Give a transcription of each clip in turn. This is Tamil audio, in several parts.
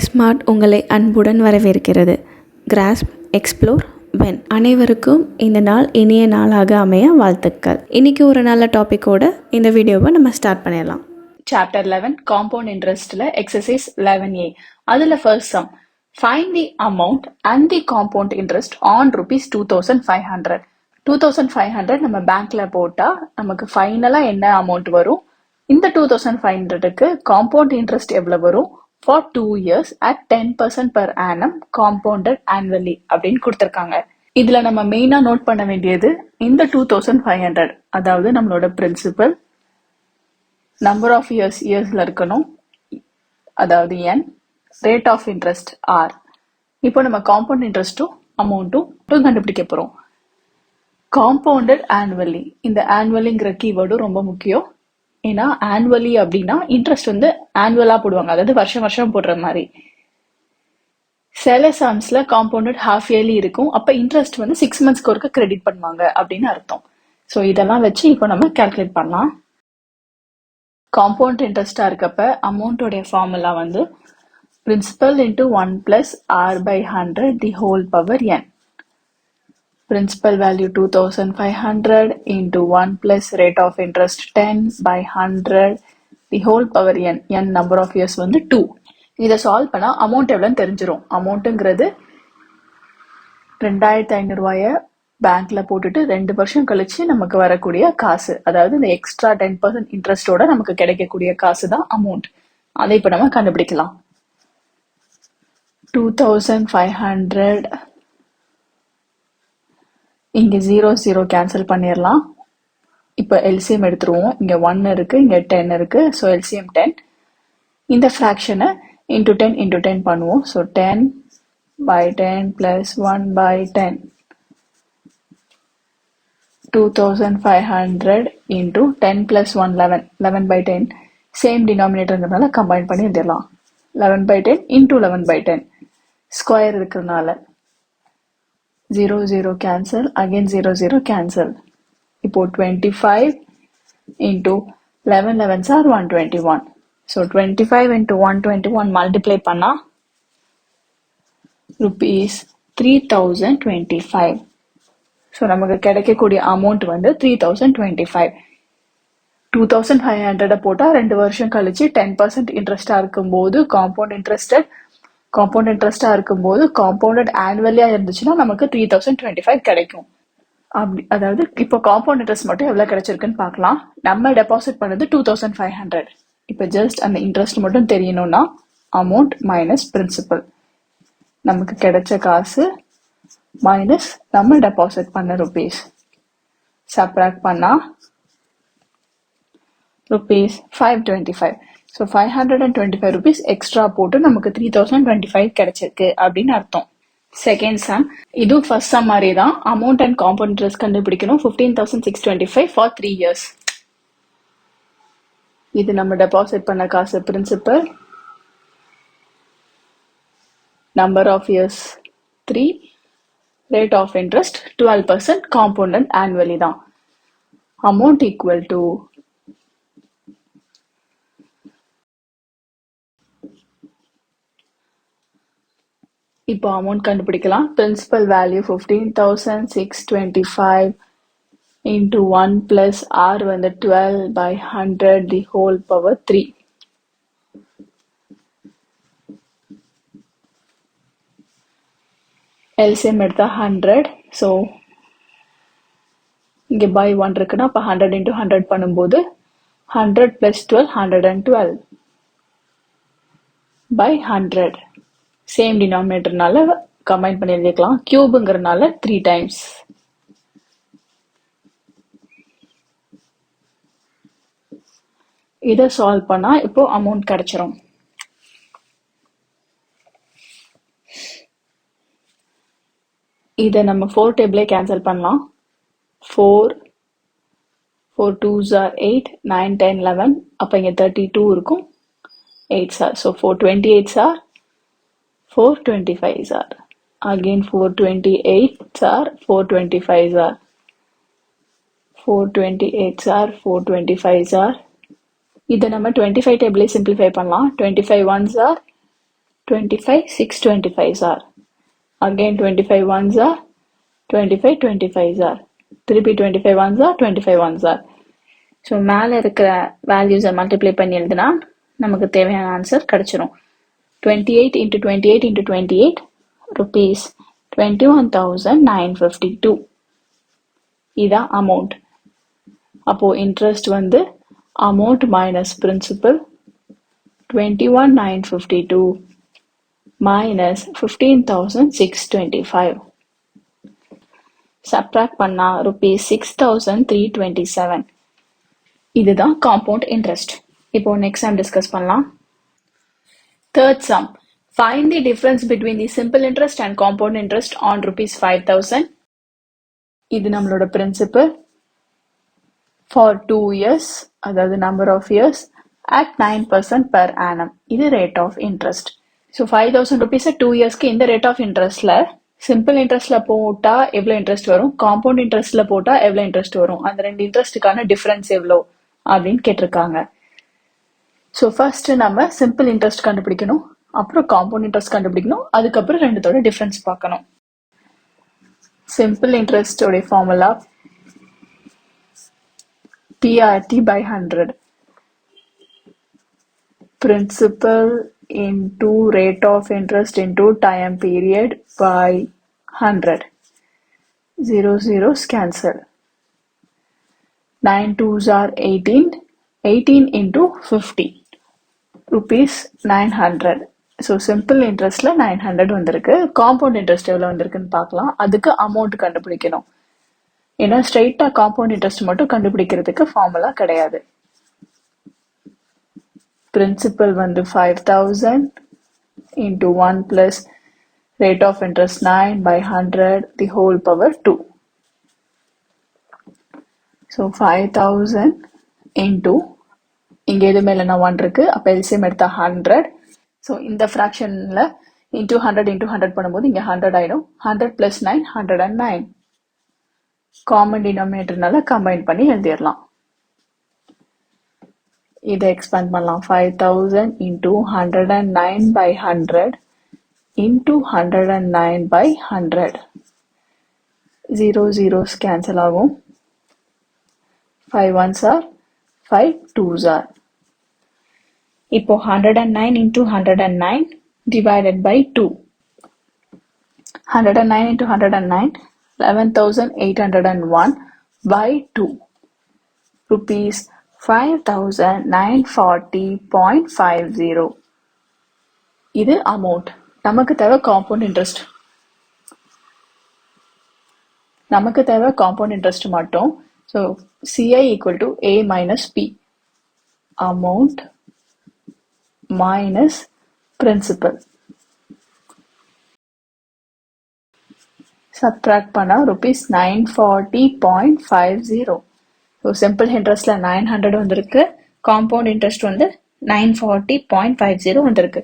ஸ்மார்ட் உங்களை அன்புடன் வரவேற்கிறது. Grass, explore, when. அனைவருக்கும் இந்த நாள் இனிய நாளாக அமைய வாழ்த்துக்கள். இன்னைக்கு ஒரு நல்ல டாப்பிக்கோட இந்த வீடியோவை நம்ம ஸ்டார்ட் பண்ணிடலாம். சாப்டர் 11 காம்பவுண்ட் இன்ட்ரெஸ்ட்ல எக்ஸசைஸ் 11A. அதுல first sum, find the amount and the compound interest on rupees 2500. 2500 நம்ம பேங்க்ல போட்டா நமக்கு ஃபைனலா என்ன அமௌண்ட் வரும், இந்த 2500க்கு காம்பவுண்ட் இன்ட்ரெஸ்ட் எவ்வளவு வரும் for 2 years at 10% per annum compounded annually அப்படின்னு கொடுத்திருக்காங்க. இதுல நம்ம மெயினா நோட் பண்ண வேண்டியது இந்த 2500, அதாவது நம்மளோட பிரின்சிபல், நம்பர் ஆஃப் இயர்ஸ்ல இருக்கணும், அதாவது n, rate of interest r. இப்போ நம்ம காம்பவுண்ட் இன்ட்ரெஸ்ட்டும் அமௌண்ட்டும் கண்டுபிடிக்க போறோம். காம்பவுண்டட் ஆனுவலி, இந்த ஆனுவலிங்கிற கீவேர்டும் ரொம்ப முக்கியம். ஏன்னா ஆனுவலி அப்படின்னா இன்ட்ரெஸ்ட் வந்து ஆனுவலா போடுவாங்க, அதாவது வருஷம் வருஷம் போடுற மாதிரி. சில சம்ஸ்ல காம்பவுண்டட் ஹாஃப் இயர்லி இருக்கும், அப்ப இன்ட்ரெஸ்ட் வந்து 6 monthsக்கு ஒருக்க கிரெடிட் பண்ணுவாங்க அப்படின்னு அர்த்தம். ஸோ இதெல்லாம் வச்சு இப்போ நம்ம கால்குலேட் பண்ணலாம். காம்பவுண்ட் இன்ட்ரெஸ்டா இருக்கப்ப அமௌண்டோடைய ஃபார்முலா வந்து principal into 1 plus r by 100 the whole power n. Principal value 2500 into 1 plus rate of interest 10 by 100 the whole power n. n number of years வந்து 2. இதை சால்வ் பண்ணா அமௌண்ட் எவ்வளோன்னு தெரிஞ்சிடும். அமௌண்ட்டுங்கிறது 2500 ரூபாய பேங்க்ல போட்டுட்டு 2 வருஷம் கழிச்சு நமக்கு வரக்கூடிய காசு, அதாவது இந்த எக்ஸ்ட்ரா 10% இன்ட்ரெஸ்டோட நமக்கு கிடைக்கக்கூடிய காசு தான் அமௌண்ட். அதை இப்ப நம்ம கண்டுபிடிக்கலாம். 2500 இங்க 0 கேன்சல் பண்ணிடலாம். இப்போ எல்சிஎம் எடுத்துருவோம். இங்க 1 இருக்கு, இங்க 10 இருக்கு. So LCM 10. இந்த ஃப்ராக்ஷனை இன்டூ 10 பண்ணுவோம். So 10 by 10 plus 1 by 10. 2500 into 10 plus 1 11. 11 by 10. Same டினாமினேட்டர்னால combine பண்ணி எழுதிடலாம். 11 by 10 into 11 by 10. ஸ்கொயர் இருக்கிறதுனால 0 cancel, again 0 cancel. இப்போ 25 into 11 11s are 121. So 25 into 121 multiply பண்ணா rupees 3025. ஸோ நமக்கு கிடைக்கக்கூடிய அமௌண்ட் வந்து 3025. 2500 போட்டா 2 வருஷம் கழிச்சு 10% இன்ட்ரெஸ்டா இருக்கும்போது காம்பவுண்ட் இன்ட்ரெஸ்டா இருக்கும்போது காம்பவுண்டட் ஆனுவலியா இருந்துச்சுன்னா நமக்கு 3025 கிடைக்கும். அதாவது இப்போ காம்பவுண்ட் இன்ட்ரெஸ்ட் மட்டும் எவ்வளவு கிடைச்சிருக்குன்னு பார்க்கலாம். நம்ம டெபாசிட் பண்ணது 2500. இப்போ ஜஸ்ட் அந்த இன்ட்ரெஸ்ட் மட்டும் தெரியணும்னா அமௌண்ட் மைனஸ் பிரின்சிபல், நமக்கு கிடைச்ச காசு மைனஸ் நம்ம டெபாசிட் பண்ண ருபீஸ், சப்ராக்ட் பண்ணா rupees 525. ஸோ 525 rupees எக்ஸ்ட்ரா போட்டு நமக்கு 3025 கிடைச்சிருக்கு அப்படின்னு அர்த்தம். செகண்ட் சம், இதுவும் ஃபர்ஸ்ட் சம் மாதிரி தான். அமௌண்ட் அண்ட் காம்பவுண்ட் இன்ட்ரெஸ்ட் கண்டுபிடிக்கணும். 15,625 ஃபார் 3 years. இது நம்ம டெபாசிட் பண்ண காசு principal, number of years 3, rate of interest 12%, compounded annually தான். அமௌண்ட் ஈக்குவல் டு இப்போ அமௌண்ட் கண்டுபிடிக்கலாம். Principal value 15,625 into 1 plus r வந்து 12 by 100 the whole power 3. LCM எடுத்தா 100. ஸோ இங்க by 1 இருக்குன்னா அப்ப 100 into 100 பண்ணும்போது 100 plus 12 112 by 100. சேம் டினாமினேட்டர்னால கம்பைன் பண்ணி எழுதிக்கலாம். கியூபுங்கிறதுனால 3 times. இதை சால்வ் பண்ணா இப்போ அமௌண்ட் கிடைச்சிரும். இதை நம்ம 4 டேபிளே கேன்சல் பண்ணலாம். 4 2s are 8, 9 10 11. அப்ப இங்க 32 இருக்கும். 8s are, so 428s are 425s are. Again 428s are 425s are. 428s are 425s are. இதை நம்ம 25 டேபிளே சிம்பிளிஃபை பண்ணலாம். 25 1s are 25, 6 25s are. Again 25 ones are, 25 25s are. திருப்பி 25 ones are, 25 ones are. So மேலே இருக்கிற வேல்யூஸை மல்டிப்ளை பண்ணி எழுதுனா நமக்கு தேவையான ஆன்சர் கிடச்சிரும். 28 into 28 into 28 rupees 21,952. இதான் அமௌண்ட். அப்போ இன்ட்ரெஸ்ட் வந்து amount minus principal 21,952 minus 15,625. Subtract பண்ணா rupees 6,327. இதுதான் காம்பவுண்ட் இன்ட்ரெஸ்ட். இப்போ நெக்ஸ்ட் சம் டிஸ்கஸ் பண்ணலாம். Third sum. Find the difference between the simple interest and compound interest on rupees 5,000. இது நம்மளோட பிரின்சிபல் for 2 years, அதாவது number of years at 9% per annum. இது rate of interest. So 5,000 rupees 2 yearsக்கு இந்த rate of interestல சிம்பிள் இன்ட்ரெஸ்ட்ல போட்டா எவ்வளோ இன்ட்ரெஸ்ட் வரும், காம்பவுண்ட் இன்ட்ரெஸ்ட்ல போட்டா எவ்வளோ இன்ட்ரெஸ்ட் வரும், அந்த ரெண்டு இன்ட்ரெஸ்ட்டுக்கான டிஃபரன்ஸ் எவ்வளோ அப்படின்னு கேட்டிருக்காங்க. ஸோ ஃபர்ஸ்ட் நம்ம சிம்பிள் இன்ட்ரெஸ்ட் கண்டுபிடிக்கணும், அப்புறம் காம்பவுண்ட் இன்ட்ரெஸ்ட் கண்டுபிடிக்கணும், அதுக்கப்புறம் ரெண்டுத்தோட டிஃபரன்ஸ் பார்க்கணும். சிம்பிள் இன்ட்ரெஸ்டோட formula PRT by 100. Principal into rate of interest into time period by 100. 0 zeros cancel. 9 2s are 18. 18 into 50. Rupees 900. So simple இன்ட்ரெஸ்ட்ல 900 வந்திருக்கு. காம்பவுண்ட் இன்ட்ரெஸ்ட் எவ்வளோ வந்திருக்குன்னு பார்க்கலாம். அதுக்கு அமௌண்ட் கண்டுபிடிக்கணும். ஏன்னா ஸ்ட்ரைட்டா காம்பவுண்ட் இன்ட்ரெஸ்ட் மட்டும் கண்டுபிடிக்கிறதுக்கு ஃபார்முலா கிடையாது. பிரின்சிபல் வந்து 5,000 into 1 plus rate of interest 9 by 100 the whole power 2. So 5,000 into இங்க எது மேலனா 1 இருக்கு, அப்ப எல்சிஎம் எடுத்தா 100. ஸோ இந்த ஃப்ராக்ஷன்ல into 100 into 100 பண்ணும்போது இங்க 100 ஆயிடும். 100 plus 9 109. காமன் டினாமினேட்டர்னால கம்பைன் பண்ணி எழுதிடலாம். இதை எக்ஸ்பேண்ட் பண்ணலாம். 5,000 into 109 by 100 into 109 by 100. 0 zeros cancel ஆகும். 5 ones are, 5 2s are. இப்போ 109 into 109 divided by 2. 109 into 109 11,801 by 2. Rupees 5,940.50. இது அமௌண்ட். நமக்கு தேவை காம்பவுண்ட் இன்ட்ரெஸ்ட். நமக்கு தேவை காம்பவுண்ட் இன்ட்ரெஸ்ட் மட்டும். So CI equal to A minus P. Amount minus principal. Subtract பண்ணா rupees 940.50. ஸோ சிம்பிள் இன்ட்ரெஸ்ட்ல 900 வந்திருக்கு, காம்பவுண்ட் இன்ட்ரெஸ்ட் வந்து 940.50 வந்திருக்கு.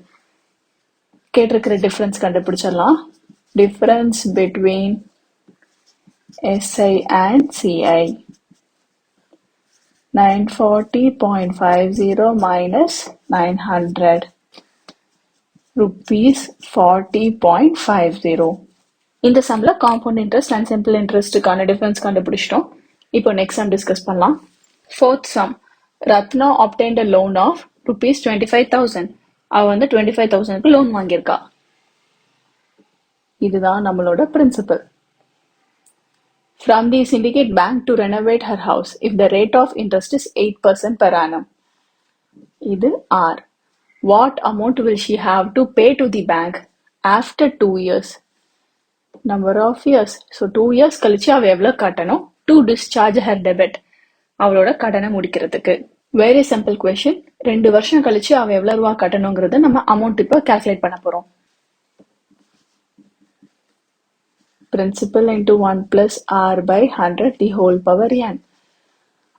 கேட்டிருக்கிற டிஃபரன்ஸ் கண்டுபிடிச்சிடலாம். Difference between SI and CI. 940.50 minus 900. Rupees 40.50. இந்த சம்ல காம்பவுண்ட் இன்ட்ரெஸ்ட் அண்ட் சிம்பிள் இன்ட்ரெஸ்ட்டுக்கான டிஃபரன்ஸ் கண்டுபிடிச்சிட்டோம். இப்போ நெக்ஸ்ட் சம் டிஸ்கஸ் பண்ணலாம். Fourth sum. Ratna obtained a loan of rupees 25,000. அவ வந்து 25,000க்கு லோன் வாங்கியிருக்கா. இதுதான் நம்மளோட principal. From the syndicate bank to renovate her house if the rate of interest is 8% per annum. இது R. What amount will she have to pay to the bank after 2 years? Number of years. So 2 years கழிச்சு அவ எவ்வளவு கட்டணும் to discharge her debit. அவளோட கடனை முடிக்கிறதுக்கு. Very simple question. 2 வருஷம் கழிச்சு அவ எவ்வளவு ரூபா கட்டணுங்கிறத நம்ம அமௌண்ட் இப்போ கால்குலேட் பண்ண போறோம். Principal into 1 plus R by 100 the whole power n.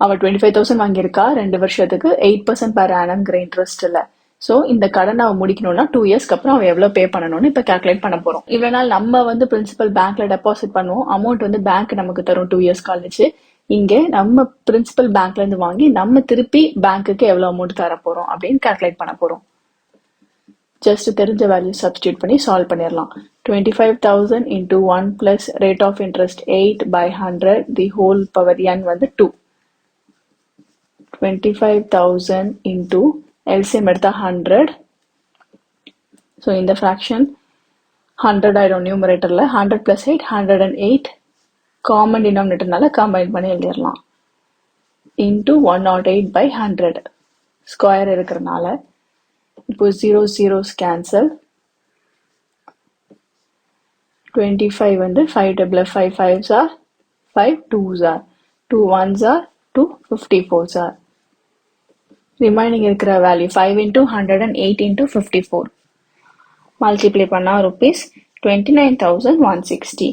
அவ 25,000 வாங்கியிருக்கா, 2 வருஷத்துக்கு 8% per annumங்கிற இன்ட்ரெஸ்ட் இல்ல. ஸோ இந்த கடனை அவ முடிக்கணும்னா 2 இயர்ஸ்க்கு அப்புறம் அவ எவ்வளவு பே பண்ணணும்னு இப்ப கால்குலேட் பண்ண போறோம். இவ்வளவு நாள் நம்ம வந்து பிரின்சிபல் பேங்க்ல டெபாசிட் பண்ணுவோம், அமௌண்ட் வந்து பேங்க் நமக்கு தரும் 2 இயர்ஸ் கழிச்சு. இங்க நம்ம பிரின்சிபல் பேங்க்ல இருந்து வாங்கி நம்ம திருப்பி பேங்க்குக்கு எவ்வளவு அமௌண்ட் தர போறோம் அப்படின்னு கால்குலேட் பண்ண போறோம். ஜஸ்ட் தெரிஞ்ச வேல்யூ சப்ஸ்டியூட் பண்ணி சால்வ் பண்ணிடலாம். 25,000 into 1 plus rate of interest 8 by 100 the whole power n வந்து 2. 25,000 into LCM எடுத்தா 100. ஸோ இந்த ஃப்ராக்ஷன் 100 ஆயிடும் நியூமரேட்டரில். 100 plus 8 108 காமன் டினாமினேட்டர்னால கம்பைன் பண்ணி எழுதிடலாம். இன்டூ 108 by 100 ஸ்கொயர் இருக்கிறனால இப்போ 0 zeros கேன்சல். 25 வந்து 5 double 5 5s are 5 2s are 2 1s are 2 54s are. Remaining இருக்கிற வேல்யூ 5 into 108 into 54 மல்டிப்ளை பண்ணா ருபீஸ் 29,160.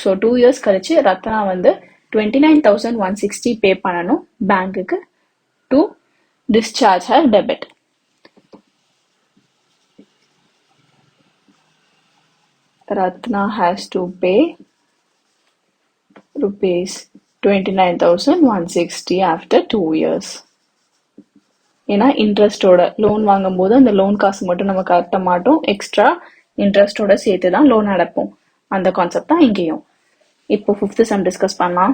ஸோ 2 years கழிச்சு ரத்னா வந்து 29,160 பே பண்ணணும் பேங்க்குக்கு to discharge her debit. Ratna has to pay rupees 29,160 after 2 years. ஏன்னா இன்ட்ரெஸ்டோட லோன் வாங்கும் போது அந்த லோன் காசு மட்டும் நம்ம கட்ட மாட்டோம், எக்ஸ்ட்ரா இன்ட்ரெஸ்டோட சேர்த்து தான் லோன் அடைப்போம். அந்த கான்செப்ட் தான் இங்கேயும். இப்போ 5th sum டிஸ்கஸ் பண்ணலாம்.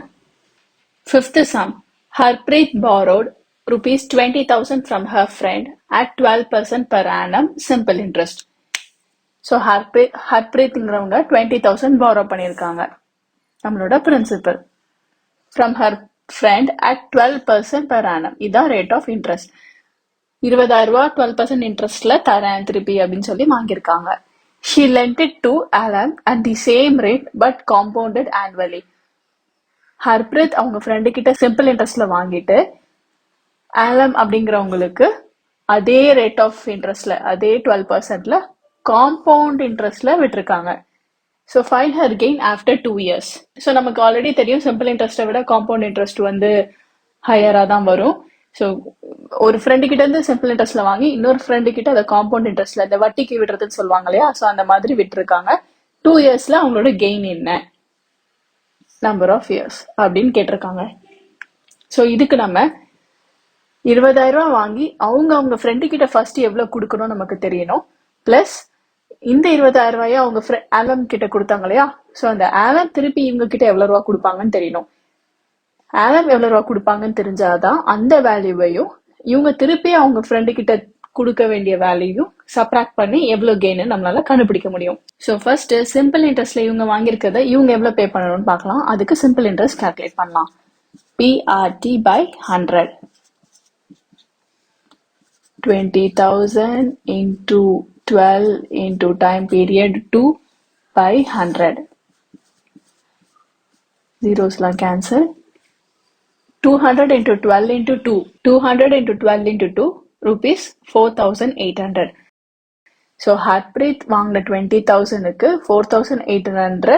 5th sum, Harpreet borrowed rupees 20,000 from her friend at 12% per annum simple interest. So ஹர்ப்ரீத்ங்கிறவங்க 20,000 borrow பண்ணியிருக்காங்க. நம்மளோட principal from her friend at 12% per annum. இதான் ரேட் ஆஃப் இன்ட்ரெஸ்ட். 20,000 ரூபா 12% இன்ட்ரெஸ்ட்ல தரேன் திருப்பி அப்படின்னு சொல்லி வாங்கியிருக்காங்க. She lent it to Alan at the same rate but compounded annually. Harpreet அவங்க ஃப்ரெண்டு கிட்ட சிம்பிள் இன்ட்ரெஸ்ட்ல வாங்கிட்டு ஆலம் அப்படிங்கிறவங்களுக்கு அதே ரேட் ஆஃப் இன்ட்ரெஸ்ட்ல அதே 12%ல காம்பவுண்ட் இன்ட்ரெஸ்ட்ல விட்டுருக்காங்க. So find her gain after 2 years. So நமக்கு ஆல்ரெடி தெரியும் சிம்பிள் இன்ட்ரெஸ்ட்டை விட காம்பவுண்ட் இன்ட்ரெஸ்ட் வந்து ஹையராக தான் வரும். ஸோ ஒரு ஃப்ரெண்டு கிட்ட இருந்து சிம்பிள் இன்ட்ரெஸ்ட்ல வாங்கி இன்னொரு ஃப்ரெண்டு கிட்ட அதை காம்பவுண்ட் இன்ட்ரெஸ்ட்ல இந்த வட்டிக்கு விடுறதுன்னு சொல்லுவாங்க இல்லையா, ஸோ அந்த மாதிரி விட்டுருக்காங்க. 2 yearsல அவங்களோட கெயின் என்ன, நம்பர் ஆஃப் இயர்ஸ் அப்படின்னு கேட்டிருக்காங்க. ஸோ இதுக்கு நம்ம 20,000 ரூபா வாங்கி அவங்க ஃப்ரெண்டு கிட்ட ஃபர்ஸ்ட் எவ்வளவு கொடுக்கணும் நமக்கு தெரியணும். பிளஸ் இந்த 20,000 ரூபாயை அவங்க ஆலம் கிட்ட கொடுத்தாங்க இல்லையா, ஸோ அந்த ஆலம் திருப்பி இவங்க கிட்ட எவ்வளவு ரூபா கொடுப்பாங்கன்னு தெரியணும். ஆலம் எவ்வளவு ரூபா கொடுப்பாங்கன்னு தெரிஞ்சாதான் அந்த வேல்யூவையும் இவங்க திருப்பி அவங்க ஃப்ரெண்டு கிட்ட கொடுக்க வேண்டிய வேல்யூயும் சப்ராக்ட் பண்ணி எவ்வளவு கெயின் நம்மளால கண்டுபிடிக்க முடியும். ஸோ ஃபர்ஸ்ட் சிம்பிள் இன்ட்ரெஸ்ட்ல இவங்க வாங்கியிருக்கிறத இவங்க எவ்வளவு பே பண்ணணும்னு பார்க்கலாம். அதுக்கு சிம்பிள் இன்ட்ரெஸ்ட் கால்குலேட் பண்ணலாம். PRT by 100. 20,000 into 12 into time period 2 by 100. Zeros la cancel. 200 into 12 into 2. 200 into 12 into 2 rupees 4,800. So Harpreet வாங்கின 20,000க்கு 4,800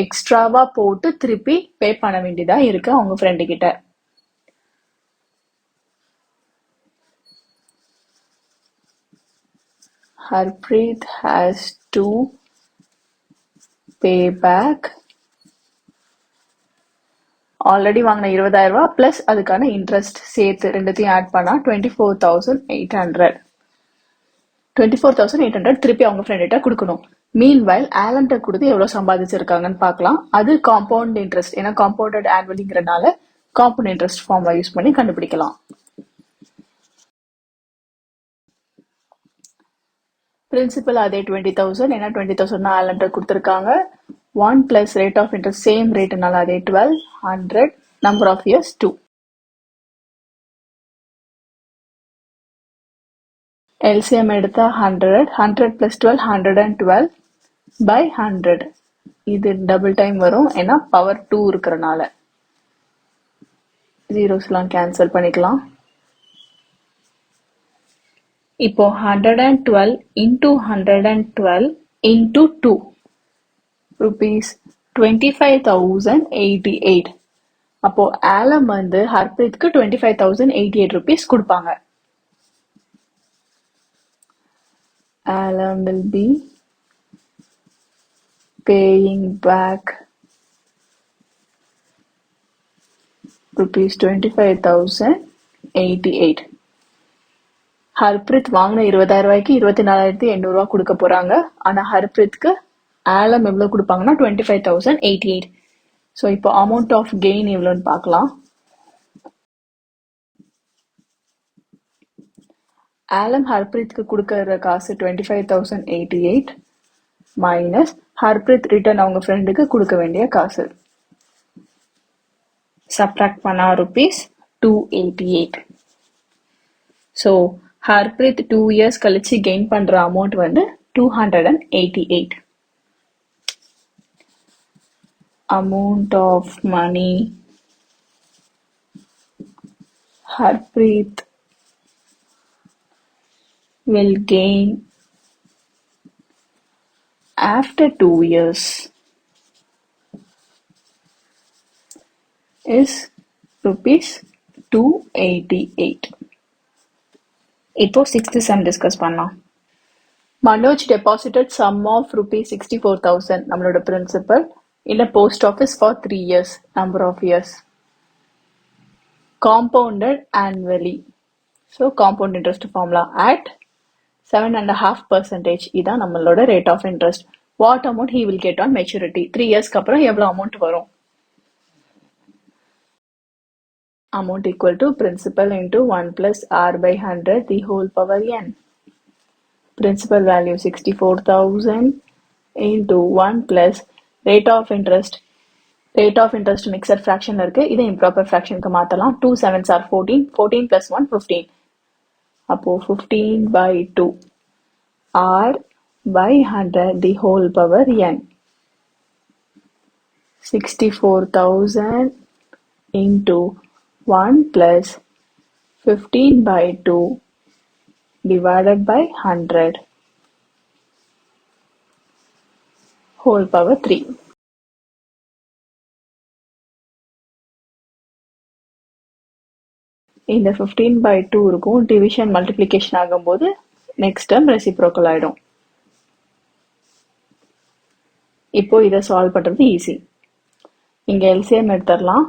எக்ஸ்ட்ராவா போட்டு திருப்பி பே பண்ண வேண்டியதா இருக்கு அவங்க ஃப்ரெண்டு கிட்ட. Harpreet has to pay back already வாங்கின 20,000 ரூபாய் பிளஸ் அதுக்கான இன்ட்ரெஸ்ட் சேர்த்து ரெண்டுத்தையும் ஆட் பண்ணா 24,800. 24,800 திருப்பி அவங்க ஃப்ரெண்ட்ட கொடுக்கணும். மீன்வைல் ஆலன்ட்ட கொடுத்து எவ்வளவு சம்பாதிச்சிருக்காங்கன்னு பார்க்கலாம். அது காம்பவுண்ட் இன்ட்ரெஸ்ட், ஏன்னா காம்பவுண்டட் ஆனுவலிங்கிறனால காம்பவுண்ட் இன்ட்ரெஸ்ட் ஃபார்முலா யூஸ் பண்ணி கண்டுபிடிக்கலாம். பிரின்சிபல் அதே 20,000, ஏன்னா 20,000 ஆலன்ட்ட கொடுத்துருக்காங்க. 1 plus rate of interest same rateனால அதே 12, 100, number of years 2. LCM எடுத்தா 100 plus 12 112 by 100. இது டபுள் டைம் வரும், ஏன்னா பவர் 2 இருக்கிறனால. ஜீரோஸ்லாம் கேன்சல் பண்ணிக்கலாம். இப்போ 112 into 112 into 2 rupees 25,088. அப்போ ஆலம் வந்து ஹர்ப்ரீத்க்கு 25,088 rupees கொடுப்பாங்க. Alam will be paying back rupees 25,088. Harpreet வாங்கின 20,000 ரூபாய்க்கு 24,800 ரூபாய் கொடுக்க போறாங்க. ஆனா ஹர்ப்ரீத்க்கு ஆலம் எவ்வளவு கொடுப்பாங்கன்னா 25,088. ஸோ இப்போ அமௌண்ட் ஆஃப் கெயின் எவ்வளோன்னு பார்க்கலாம். ஆலம் ஹர்ப்ரீத்க்கு கொடுக்கற காசு 25,088 மைனஸ் ஹர்ப்ரீத் ரிட்டர்ன் அவங்க ஃப்ரெண்டுக்கு கொடுக்க வேண்டிய காசு. சப்ராக்ட் பண்ணா ₹288. ஸோ ஹர்ப்ரீத் 2 இயர்ஸ் கழிச்சு கெயின் பண்ற அமௌண்ட் வந்து 288. Amount of money Harpreet will gain after 2 years is ₹288. இப்போ 6th sum டிஸ்கஸ் பண்ணலாம். மனோஜ் deposited sum of ₹64,000 நம்மளோட principal in a post office for 3 years, number of years, compounded annually. So compound interest formula at 7.5%. இதான் நம்மளோட rate of interest. What amount he will get on maturity? 3 years அப்புறம் எவ்வளவு amount வரும்? Amount equal to principal into 1 plus r by 100 the whole power n. Principal value 64,000 into 1 plus rate of interest. Rate of interest mixed fraction இருக்கு. இதை improper fraction க்கு மாத்தலாம். 2 7s are 14. 14 plus 1 15. அப்போ 15 by 2 r by 100 the whole power n. 64,000 into 1 plus 15 by 2 divided by 100 whole power 3. இந்த 15 by 2 இருக்கும். டிவிஷன் மல்டிப்ளிகேஷன் ஆகும்போது நெக்ஸ்ட் டேர்ம் ரெசிப்ரோக்கல் ஆயிடும். இப்போ இதை சால்வ் பண்றது ஈஸி. இங்க எல்சிஎம் எடுத்துடலாம்.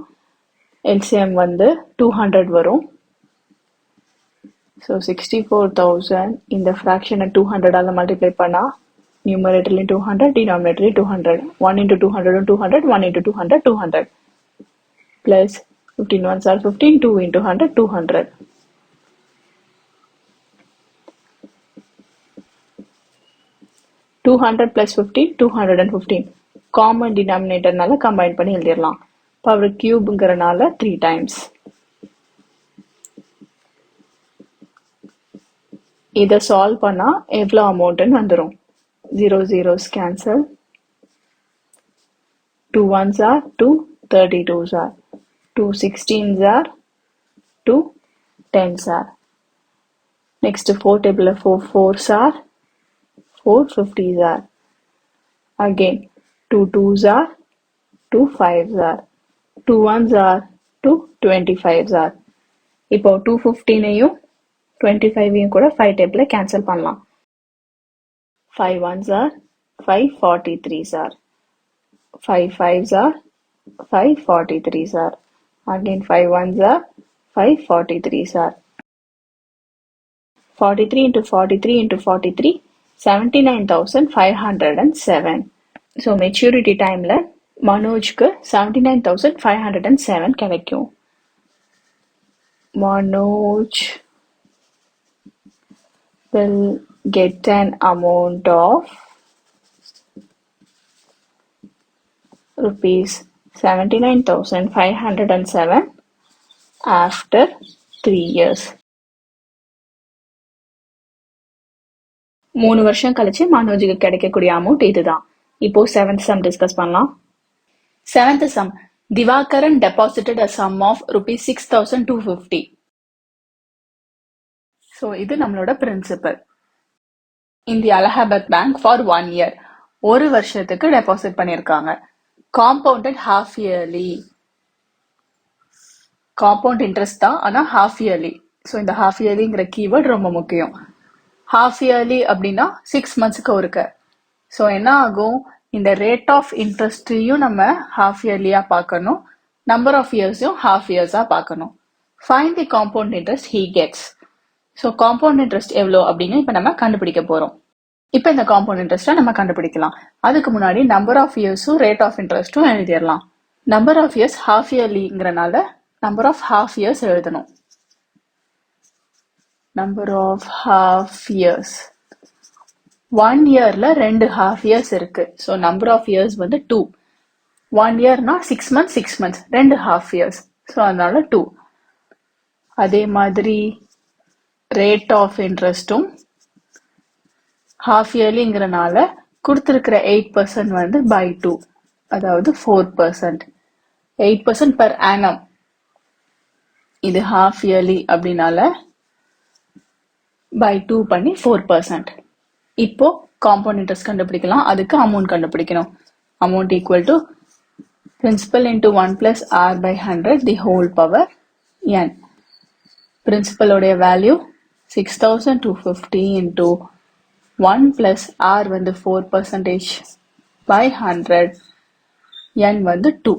எல்சிஎம் வந்து 200 வரும். ஸோ 64,000 இந்த ஃப்ராக்ஷனை 200ஆல மல்டிப்ளை பண்ணா நியூமரேட்டர்லையும் 200, டினாமினேட்டர்லையும் 200. 1 into 200 200, 1 into 200 200 plus 15 ones are 15, 2 into 100 200. plus 15 215. Common டினாமினேட்டர்னால கம்பைன் பண்ணி எழுதிடலாம். பவர் கியூப்ங்கிறனால 3 times. இதை சால்வ் பண்ணா எவ்வளோ அமௌண்ட்னு வந்துடும். 0 zeros cancel. 2 ones are 2, 32s are 2 16s are 2 10s are. Next 4 table 4 4s are 4 50s are. Again 2 2s are 2 5s are 2 1s are 2 25s are. இப்போ 215ஐயும் 25ஐயும் கூட 5 table cancel பண்ணலாம். 5 1s are 5 43s are 5 5s are 5 43s are. Again 5 1s are 5 43s are. 43 into 43 into 43 79,507. So maturity timeல மனோஜ்க்கு 79,507 கிடைக்கும். Manoj will get an amount of ₹79,507 after 3 years. 3 வருஷம் கழிச்சு மனோஜுக்கு கிடைக்கக்கூடிய அமௌண்ட் இதுதான். இப்போ 7th sum டிஸ்கஸ் பண்ணலாம். 7th sum, Divakaran deposited a sum of ₹6,250. So இது நம்மளோட principal. in the Allahabad Bank for 1 year. 1 வருஷத்துக்கு டெபாசிட் பண்ணியிருக்காங்க. Compounded half yearly. Compound interest தான், ஆனா half yearly. ஸோ இந்த half yearlyங்கிற கீவேர்ட் ரொம்ப முக்கியம். half yearly அப்படின்னா 6 monthsக்கு ஒருக்க. ஸோ என்ன ஆகும், இந்த ரேட் ஆஃப் இன்ட்ரெஸ்டையும் நம்ம half yearlyயா பார்க்கணும், நம்பர் ஆஃப் இயர்ஸையும் half yearsஆ பார்க்கணும். Find the compound interest he gets. So compound interest எவ்வளோ அப்படின்னு இப்போ நம்ம கண்டுபிடிக்க போகிறோம். இப்போ இந்த காம்பவுண்ட் இன்ட்ரெஸ்ட்டை நம்ம கண்டுபிடிக்கலாம். அதுக்கு முன்னாடி நம்பர் ஆஃப் இயர்ஸும் ரேட் ஆஃப் இன்ட்ரெஸ்ட்டும் எழுதிடலாம். நம்பர் ஆஃப் இயர்ஸ் ஹாஃப் இயர்லிங்கிறனால நம்பர் ஆஃப் ஹாஃப் இயர்ஸ் எழுதணும். நம்பர் ஆஃப் ஹாஃப் இயர்ஸ் 1 இயர்ல 2 ஹாஃப் இயர்ஸ் இருக்கு. ஸோ நம்பர் ஆஃப் இயர்ஸ் வந்து 2. 1 இயர்னா 6 months 6 months 2 half years. So அதனால 2. அதே மாதிரி ரேட் ஆஃப் இன்ட்ரெஸ்ட்டும் ஹாஃப் இயர்லிங்கிறனால கொடுத்துருக்கிற 8% வந்து by 2, அதாவது 4%. 8% per annum. இது ஹாஃப் இயர்லி அப்படின்னால by 2 பண்ணி 4%. இப்போ காம்பவுண்ட் இன்ட்ரெஸ்ட் கண்டுபிடிக்கலாம். அதுக்கு அமௌண்ட் கண்டுபிடிக்கணும். Amount equal to principal into 1 plus r by 100 the whole power n. பிரின்சிபலோடைய வேல்யூ 6250 இன்டூ 1 plus r வந்து 4% by 100, n வந்து 2.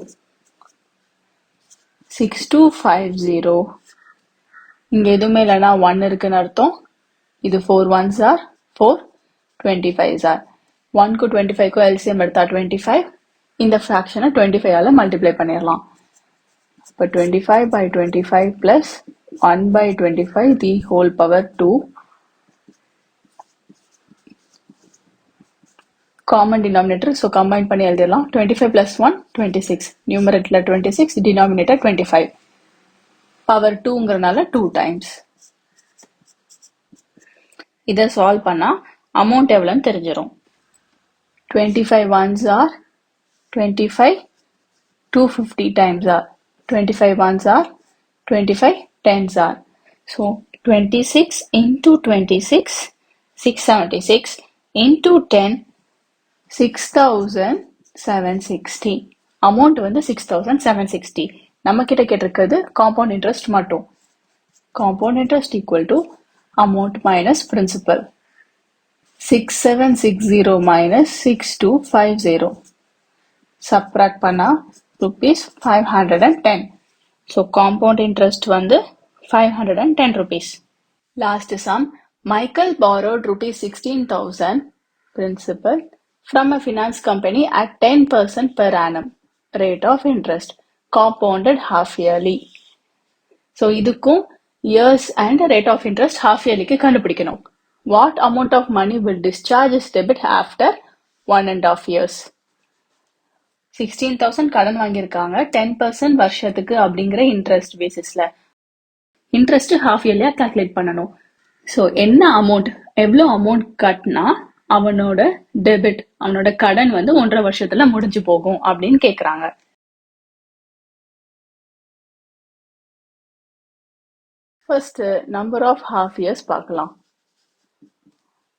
6250. இங்க எதுவுமே இல்லைன்னா 1 இருக்குன்னு அர்த்தம். இது 4 ones are 4, 25s are 1க்கு 25க்கு LCM எடுத்தா 25. இந்த ஃப்ராக்ஷனை 25 ஆல மல்டிப்ளை பண்ணிடலாம். இப்போ 25 by 25 plus 1 by 25 the whole power 2. Common denominator, so combine பண்ணி எழுதிடலாம். 25 plus 1 26. நியூமரேட்டர்ல 26, டினாமினேட்டர் 25. பவர் 2ங்கிறனால 2 times. இதை சால்வ் பண்ணா அமௌண்ட் எவ்வளோன்னு தெரிஞ்சிடும். 25 ones are 25, 250 times are 25 ones are 25 tens are. So 26 into 26, 676 into 10, 6760. Amount வந்து 6760. நம்ம கிட்ட கேட்டிருக்கிறது காம்பவுண்ட் இன்ட்ரெஸ்ட் மட்டும். Compound interest equal to amount minus principal. 6760 minus 6250. Subtract பண்ணா rupees 510. So compound interest வந்து 510 rupees. Last sum. Michael borrowed rupees 16,000 principal from a finance company at 10% per annum rate of interest compounded half yearly. So இதுக்கும் years and rate of interest half yearly கண்டுபிடிக்கணும். What amount of money will discharge as debit after 1.5 years? 16,000 கடன் வாங்கியிருக்காங்க 10% வருஷத்துக்கு அப்படிங்கிற இன்ட்ரெஸ்ட் பேசிஸ்ல. இன்ட்ரெஸ்ட் ஹாஃப் இயர்லியா கால்குலேட் பண்ணணும். ஸோ என்ன அமௌண்ட், எவ்வளோ அமௌண்ட் கட்டினா அவனோட டெபிட், அவனோட கடன் வந்து 1.5 வருஷத்துல முடிஞ்சு போகும் அப்படின்னு கேக்குறாங்க. First number of half years பார்க்கலாம்.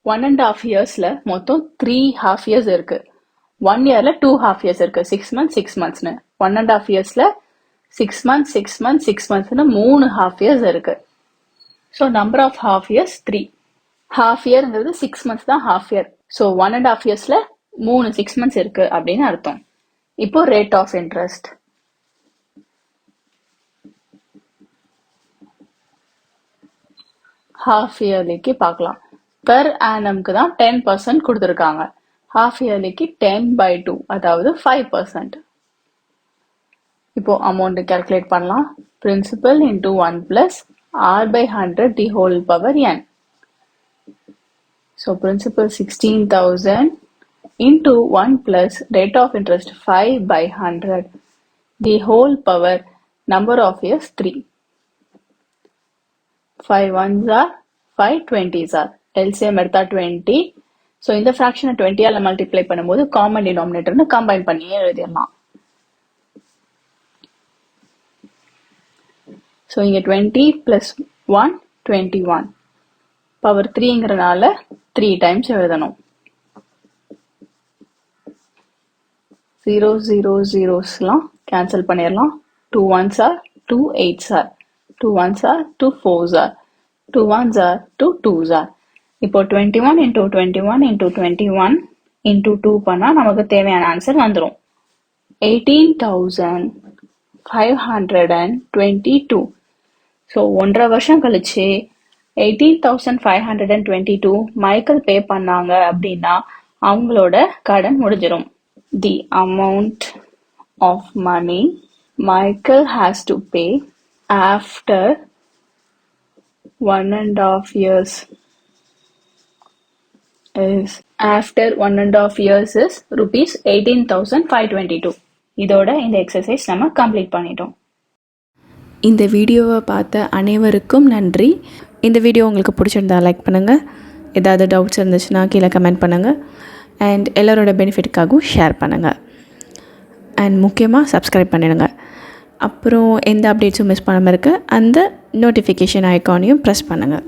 1.5 இயர்ஸ்ல மொத்தம் 3 ஹாஃப் இயர்ஸ் இருக்கு. 1 இயர்ல 2 ஹாஃப் இயர்ஸ் இருக்கு. 6 months 6 monthsனு. 1.5 இயர்ஸ்ல 6 months 6 months 6 monthsனு 3 ஹாஃப் இயர்ஸ் இருக்கு. So number of half years 3. Half இயர்ங்கிறது 6 months தான் ஹாஃப் இயர். ஸோ 1.5 இயர்ஸ்ல 3 6 months இருக்கு அப்படின்னு அர்த்தம். இப்போ ரேட் ஆஃப் இன்ட்ரெஸ்ட். ஹாஃப் இயர்லிக்கு பார்க்கலாம். பெர் ஆனம்க்கு தான் 10% கொடுத்துருக்காங்க. ஹாஃப் இயர்லிக்கு 10/2, அதாவது 5%. இப்போ அமௌண்ட் கால்குலேட் பண்ணலாம். Principal into 1 plus r by 100 the whole power n. So principal 16,000 into 1 plus rate of interest 5/100 the whole power number of years 3. 5 ones are 5 20s are. LCM எடுத்தா 20. ஸோ இந்த ஃப்ராக்ஷனை 20 ஆல மல்டிப்ளை பண்ணும்போது காமன் டினாமினேட்டர்னு கம்பைன் பண்ணியே எழுதிடலாம். ஸோ இங்க 20 plus 1 21. பவர் 3ங்கிறனால 3 times எழுதணும். 0 0 zeros கேன்சல் பண்ணிடலாம். 2 ones are 2 8s are. 2 ones are 2 4s are. 2 ones are 2 2s are. இப்போ 21 into 21 into 21 into 2 பண்ணா நமக்கு தேவையான ஆன்சர் வந்துடும். 18,522. ஸோ 1.5 வருஷம் கழிச்சு 18,522 மைக்கேல் பே பண்ணாங்க அப்படின்னா அவங்களோட கடன் முடிஞ்சிடும். The amount of money Michael has to pay after 1.5 years is rupees 18,522. இதோட இந்த எக்ஸசைஸ் நம்ம கம்ப்ளீட் பண்ணிட்டோம். இந்த வீடியோவை பார்த்த அனைவருக்கும் நன்றி. இந்த வீடியோ உங்களுக்கு பிடிச்சிருந்தா லைக் பண்ணுங்கள். ஏதாவது டவுட்ஸ் இருந்துச்சுன்னா கீழே கமெண்ட் பண்ணுங்கள். அண்ட் எல்லோரோட பெனிஃபிட்டுக்காகவும் ஷேர் பண்ணுங்கள். அண்ட் முக்கியமாக சப்ஸ்கிரைப் பண்ணிடுங்க. அப்புறம் எந்த அப்டேட்ஸும் மிஸ் பண்ணாமல் இருக்க அந்த நோட்டிஃபிகேஷன் ஐக்கானையும் ப்ரெஸ் பண்ணுங்கள்.